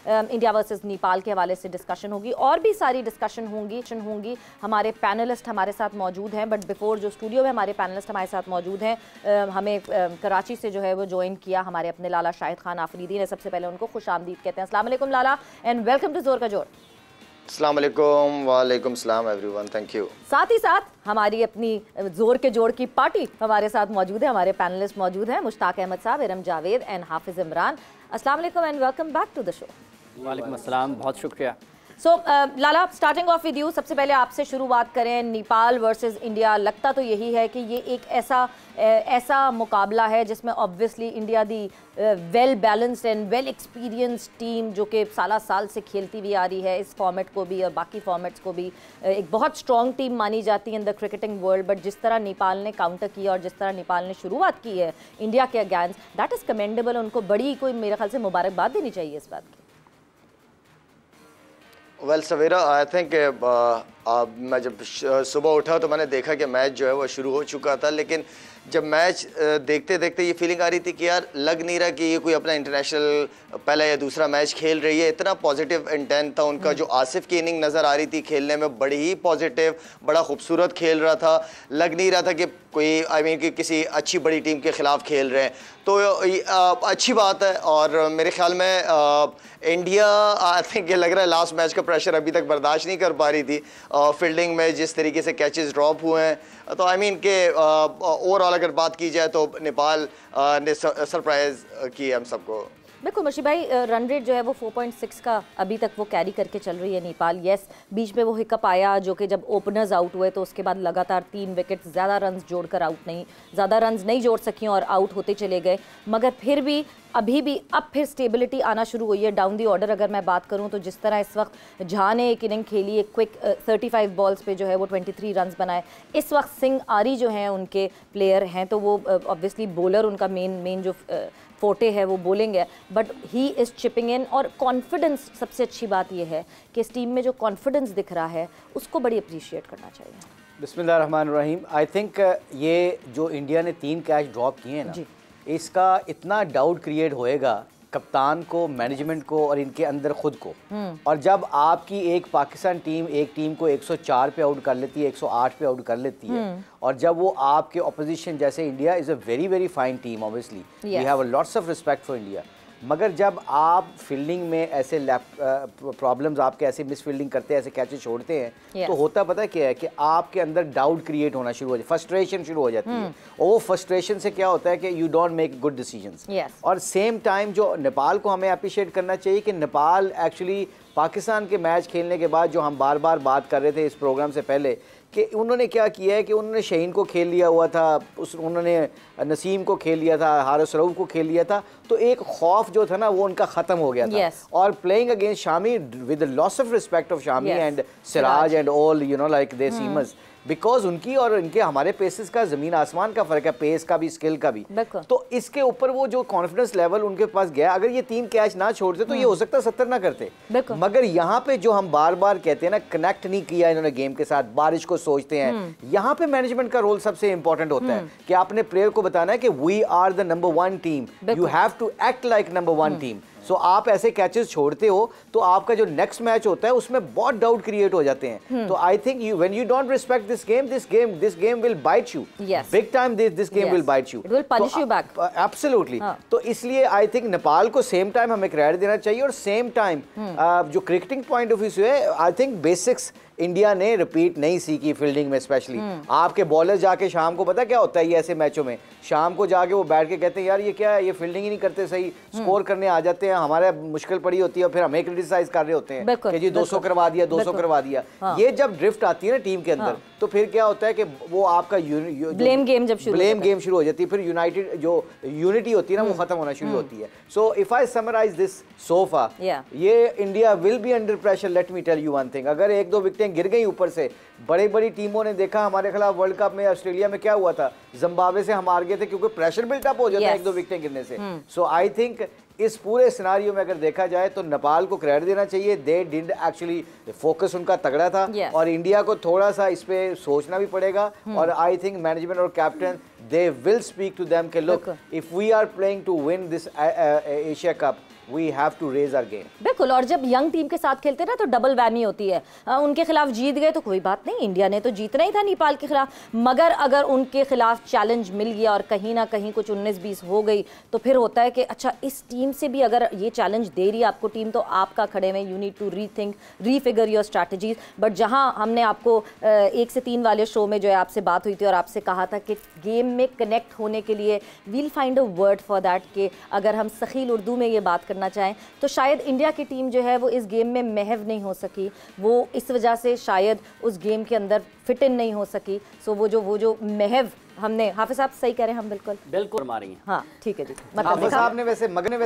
India versus Nepal के हवाले से डिस्कशन होगी, और भी सारी डिस्कशन होंगी। हमारे पैनलिस्ट हमारे साथ मौजूद हैं, बट बिफोर जो स्टूडियो में हमारे पैनलिस्ट हमारे साथ मौजूद हैं, हमें कराची से जो है वो ज्वाइन किया हमारे अपने लाला शाहिद खान आफरीदी ने। सबसे पहले उनको खुश आमदीद कहते हैं। अस्सलाम वालेकुम लाला एंड वेलकम टू जोर का जोर। अस्सलाम वालेकुम। वालेकुम सलाम एवरीवन, थैंक यू। साथ ही साथ हमारी अपनी जोर के जोड़ की पार्टी हमारे साथ मौजूद है, हमारे पैनलिस्ट मौजूद हैं, मुश्ताक अहमद साहब, इरम जावेद एंड हाफिज इमरान। अस्सलाम वालेकुम and welcome back to the show. वालेकुम अस्सलाम, बहुत शुक्रिया। So Lala, starting off with you, सबसे पहले आपसे शुरुआत करें। नेपाल वर्सेस इंडिया, लगता तो यही है कि ये एक ऐसा मुकाबला है जिसमें obviously India the well balanced and well experienced team जो कि साल से खेलती हुई आ रही है, इस फॉर्मेट को भी और बाकी फॉर्मेट्स को भी एक बहुत स्ट्रॉन्ग टीम मानी जाती है in the cricketing world. But जिस तरह नेपाल ने काउंटर किया और जिस तरह नेपाल ने शुरुआत की है इंडिया के अगेंस्ट, दैट इज़ कमेंडेबल। उनको बड़ी कोई मेरे ख्याल से मुबारकबाद देनी चाहिए इस बात की। वेल सवेरा, आई थिंक मैं जब सुबह उठा तो मैंने देखा कि मैच जो है वो शुरू हो चुका था, लेकिन जब मैच देखते देखते ये फीलिंग आ रही थी कि यार लग नहीं रहा कि ये कोई अपना इंटरनेशनल पहला या दूसरा मैच खेल रही है। इतना पॉजिटिव इंटेंट था उनका। जो आसिफ की इनिंग नज़र आ रही थी खेलने में, बड़ी ही पॉजिटिव, बड़ा खूबसूरत खेल रहा था। लग नहीं रहा था कि कोई कि किसी अच्छी बड़ी टीम के ख़िलाफ़ खेल रहे हैं, तो अच्छी बात है। और मेरे ख्याल में इंडिया आई थिंक ये लग रहा है लास्ट मैच का प्रेशर अभी तक बर्दाश्त नहीं कर पा रही थी। फील्डिंग में जिस तरीके से कैचेस ड्रॉप हुए हैं, तो के ओवरऑल अगर बात की जाए तो नेपाल ने सरप्राइज की हम सबको। बिल्कुल मशी भाई, रन रेट जो है वो 4.6 का अभी तक वो कैरी करके चल रही है नेपाल। यस, बीच में वो हिकअप आया जो कि जब ओपनर्स आउट हुए तो उसके बाद लगातार 3 विकेट, ज़्यादा रन्स जोड़कर ज़्यादा रन्स नहीं जोड़ सकी और आउट होते चले गए। मगर फिर भी अभी भी अब फिर स्टेबिलिटी आना शुरू हुई है डाउन दी ऑर्डर। अगर मैं बात करूं तो जिस तरह इस वक्त झा ने एक इनिंग खेली, एक क्विक 35 बॉल्स पे जो है वो 23 रन्स बनाए। इस वक्त सिंह आरी जो हैं उनके प्लेयर हैं, तो वो ऑब्वियसली बॉलर उनका मेन जो फोटे है वो बोलेंगे, बट ही इज़ चिपिंग इन। और कॉन्फिडेंस, सबसे अच्छी बात यह है कि इस टीम में जो कॉन्फिडेंस दिख रहा है उसको बड़ी अप्रिशिएट करना चाहिए। बिस्मिल्लाहिर्रहमानिर्रहीम। आई थिंक ये जो इंडिया ने 3 कैच ड्रॉप किए हैं ना, इसका इतना डाउट क्रिएट होएगा कप्तान को, मैनेजमेंट को और इनके अंदर खुद को। और जब आपकी एक पाकिस्तान टीम एक टीम को 104 पे आउट कर लेती है, 108 पे आउट कर लेती है, और जब वो आपके ऑपोजिशन, जैसे India is a very very fine team, obviously we have a lots of respect for India, मगर जब आप फील्डिंग में ऐसे प्रॉब्लम्स, आपके ऐसे मिस फील्डिंग करते हैं, ऐसे कैचेस छोड़ते हैं, तो होता पता है क्या है कि आपके अंदर डाउट क्रिएट होना शुरू हो जाता है, फ्रस्ट्रेशन शुरू हो जाती है। और वो फ्रस्ट्रेशन से क्या होता है कि you don't make good decisions. और सेम टाइम जो नेपाल को हमें अप्रिशिएट करना चाहिए कि नेपाल एक्चुअली पाकिस्तान के मैच खेलने के बाद, जो हम बार बार बात कर रहे थे इस प्रोग्राम से पहले, कि उन्होंने क्या किया है कि उन्होंने शहीन को खेल लिया हुआ था, उन्होंने नसीम को खेल लिया था, हारिस रऊफ को खेल लिया था, तो एक खौफ जो था ना वो उनका ख़त्म हो गया था। और playing against Shami with the loss of respect of Shami and Siraj and all like they seamers, because उनकी और इनके हमारे पेसेस का ज़मीन आसमान का फ़र्क है, पेस का भी, स्किल का भी। तो इसके ऊपर वो जो कॉन्फिडेंस लेवल उनके पास गया, अगर ये 3 कैच ना छोड़ते तो ये हो सकता है 70 ना करते। मगर यहाँ पे जो हम बार बार कहते हैं ना, कनेक्ट नहीं किया इन्होंने गेम के साथ, बारिश को सोचते हैं, यहाँ पे मैनेजमेंट का रोल सबसे इंपॉर्टेंट होता है कि आपने प्लेयर को बताना है कि we are the number 1 team, you have to act like number 1 team. So आप ऐसे कैचेस छोड़ते हो तो आपका जो नेक्स्ट मैच होता है उसमें बहुत डाउट क्रिएट हो जाते हैं। तो I think when you don't respect this game will bite you big time, this game will bite you, it will punish you back. Absolutely. तो इसलिए आई थिंक नेपाल को सेम टाइम हमें क्रेडिट देना चाहिए, और सेम टाइम जो cricketing point of view से है, आई थिंक बेसिक्स इंडिया ने रिपीट नहीं सीखी फील्डिंग में स्पेशली। आपके बॉलर जाके शाम को पता क्या होता है, ये ऐसे मैचों में शाम को जाके वो बैठ के कहते हैं यार ये क्या है, ये फील्डिंग ही नहीं करते सही, स्कोर करने आ जाते हैं, हमारे मुश्किल पड़ी होती है, और फिर हमें क्रिटिसाइज कर रहे होते हैं कि जी 200 करवा दिया, 200 करवा दिया। ये जब ड्रिफ्ट आती है ना टीम के अंदर, तो फिर क्या होता है कि वो आपका ब्लेम गेम शुरू हो जाती है, फिर यूनाइटेड जो यूनिटी होती है ना वो खत्म होना शुरू होती है। So if I summarise this so far, ये India will be under pressure. Let me tell you one thing, अगर 1-2 विकेटें गिर गई ऊपर से, बड़ी बड़ी टीमों ने देखा हमारे खिलाफ वर्ल्ड कप में, ऑस्ट्रेलिया में क्या हुआ था, जिम्बाब्वे से हम हार गए थे क्योंकि प्रेशर बिल्टअप हो जाता है 1-2 विकेटें गिरने से। सो आई थिंक इस पूरे सिनारियो में अगर देखा जाए तो नेपाल को क्रेडिट देना चाहिए, दे डिड एक्चुअली, फोकस उनका तगड़ा था। और इंडिया को थोड़ा सा इस पे सोचना भी पड़ेगा, और आई थिंक मैनेजमेंट और captain they will speak to them के look, if we are playing to win this Asia cup, we have to raise our game. बिल्कुल, और जब यंग टीम के साथ खेलते हैं ना तो डबल वैमी होती है। उनके खिलाफ जीत गए तो कोई बात नहीं, इंडिया ने तो जीतना ही था नेपाल के खिलाफ, मगर अगर उनके खिलाफ चैलेंज मिल गया और कहीं ना कहीं कुछ 19-20 हो गई तो फिर होता है कि अच्छा इस टीम से भी अगर ये चैलेंज दे रही है आपको टीम, तो आपका खड़े में you need to rethink, refigure your strategies. But जहां हमने आपको 1 से 3 वाले शो में जो है आपसे बात हुई थी और आपसे कहा था कि गेम में कनेक्ट होने के लिए we'll find a word for that, कि अगर हम सखील उर्दू में ये बात करना चाहें तो शायद इंडिया की टीम जो है वो इस गेम में महव नहीं हो सकी, वो इस वजह से शायद उस गेम के अंदर फिट इन नहीं हो सकी। सो वो जो महव हमने, हाफिज साहब सही कह रहे हैं, हम बिल्कुल मार रही हैं। हाँ ठीक है जी। हाफिज साहब ने वैसे मगन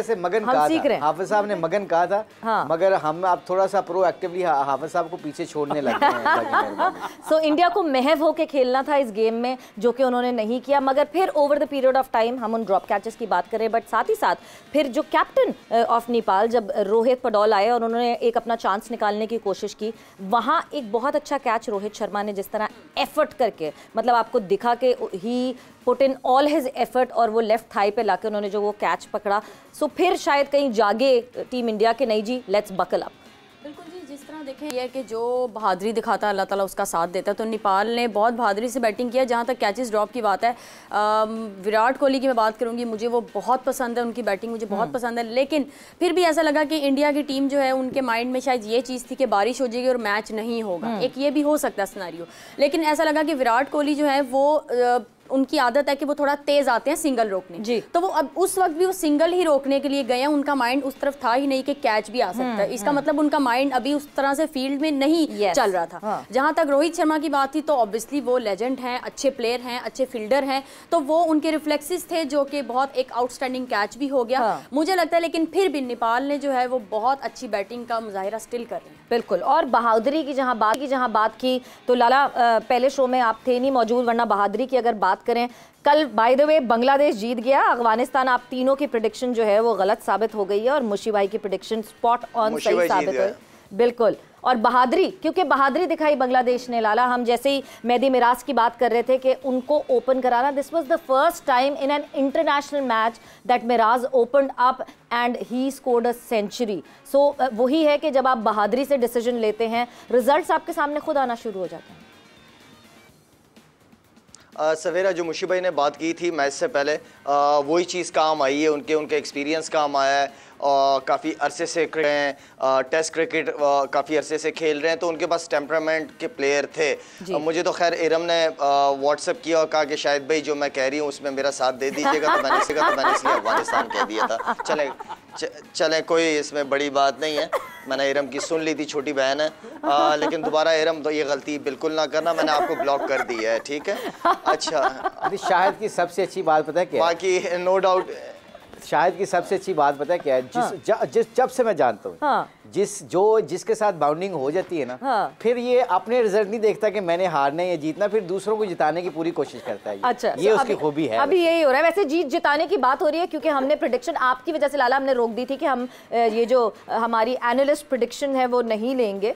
कहा था, हाफिज साहब ने मगन कहा था, हाँ। मगर हम अब थोड़ा सा प्रोएक्टिवली हाफिज साहब को पीछे छोड़ने लगे हैं। सो इंडिया को महव होके खेलना था इस गेम में, जो कि उन्होंने नहीं किया। मगर फिर over the period of time हम उन ड्रॉप कैचेस की बात करें, बट साथ ही साथ फिर जो कैप्टन ऑफ नेपाल जब रोहित पडौल आए और उन्होंने एक अपना चांस निकालने की कोशिश की, वहाँ एक बहुत अच्छा कैच रोहित शर्मा ने जिस तरह एफर्ट करके, मतलब आपको दिखा कि he put in all his effort और वो लेफ्ट थाई पे लाके उन्होंने जो वो कैच पकड़ा, सो फिर शायद कहीं जागे टीम इंडिया के, नहीं जी लेट्स बकल अप। बिल्कुल जी, जिस तरह देखें यह कि जो बहादुरी दिखाता है अल्लाह ताला उसका साथ देता है, तो नेपाल ने बहुत बहादुरी से बैटिंग किया। जहाँ तक कैचेस ड्रॉप की बात है, विराट कोहली की मैं बात करूँगी, मुझे वो बहुत पसंद है, उनकी बैटिंग मुझे बहुत पसंद है, लेकिन फिर भी ऐसा लगा कि इंडिया की टीम जो है उनके माइंड में शायद ये चीज़ थी कि बारिश हो जाएगी और मैच नहीं होगा, एक ये भी हो सकता है सिनेरियो। लेकिन ऐसा लगा कि विराट कोहली जो है वो उनकी आदत है कि वो थोड़ा तेज आते हैं सिंगल रोकने जी, तो वो अब उस वक्त भी वो सिंगल ही रोकने के लिए गए हैं, उनका माइंड उस तरफ था ही नहीं कि कैच भी आ सकता है। इसका मतलब उनका माइंड अभी उस तरह से फील्ड में नहीं चल रहा था। हाँ। जहां तक रोहित शर्मा की बात थी तो ऑब्वियसली वो लेजेंड हैं, अच्छे प्लेयर हैं, अच्छे फील्डर हैं, तो वो उनके रिफ्लेक्सेस थे जो कि बहुत एक आउटस्टैंडिंग कैच भी हो गया। हाँ। मुझे लगता है, लेकिन फिर भी नेपाल ने जो है वो बहुत अच्छी बैटिंग का मुजाहिरा स्टिल कर रहे हैं। बिल्कुल, और बहादुरी की जहां बात की तो लाला पहले शो में आप थे नहीं मौजूद, वरना बहादुरी की अगर बात करें, कल बाय द वे बांग्लादेश जीत गया, अफगानिस्तान आप तीनों की प्रेडिक्शन जो है वो गलत साबित हो गई है और मुशी भाई की प्रेडिक्शन स्पॉट ऑन सही साबित हुई। बिल्कुल, और बहादुरी, क्योंकि बहादुरी दिखाई बांग्लादेश ने लाला। हम जैसे ही मेहदी मिराज की बात कर रहे थे कि उनको ओपन कराना, this was the first time in an international match that Miraz opened up and he scored a century. So वही है कि जब आप बहादुरी से डिसीजन लेते हैं, रिजल्ट्स आपके सामने खुद आना शुरू हो जाते हैं। सवेरा जो मुशी भाई ने बात की थी मैच से पहले, वही चीज़ काम आई है, उनके एक्सपीरियंस काम आया है, काफ़ी अरसे से टेस्ट क्रिकेट काफ़ी अरसे से खेल रहे हैं, तो उनके पास टेम्परामेंट के प्लेयर थे। मुझे तो खैर इरम ने व्हाट्सएप किया और कहा कि शायद भाई जो मैं कह रही हूँ उसमें मेरा साथ दे दीजिएगा, तो मैंने इसलिए अफगानिस्तान कह दिया था। चले कोई इसमें बड़ी बात नहीं है, मैंने इरम की सुन ली थी, छोटी बहन है, लेकिन दोबारा इरम तो ये गलती बिल्कुल ना करना, मैंने आपको ब्लॉक कर दिया है, ठीक है। अच्छा, शायद की सबसे अच्छी बात पता है क्या, बाकी नो डाउट शायद की सबसे अच्छी बात पता है क्या है, जब से मैं जानता हूँ, हाँ। जिसके साथ बाउंडिंग हो जाती है ना, हाँ। फिर ये अपने रिजल्ट नहीं देखता कि मैंने हारना या जीतना, फिर दूसरों को जिताने की पूरी कोशिश करता है। अच्छा, ये उसकी खूबी है। अभी यही हो रहा है, वैसे जीत जिताने की बात हो रही है क्योंकि हमने प्रेडिक्शन आपकी वजह से लाला हमने रोक दी थी कि हम ये जो हमारी एनालिस्ट प्रेडिक्शन है वो नहीं लेंगे।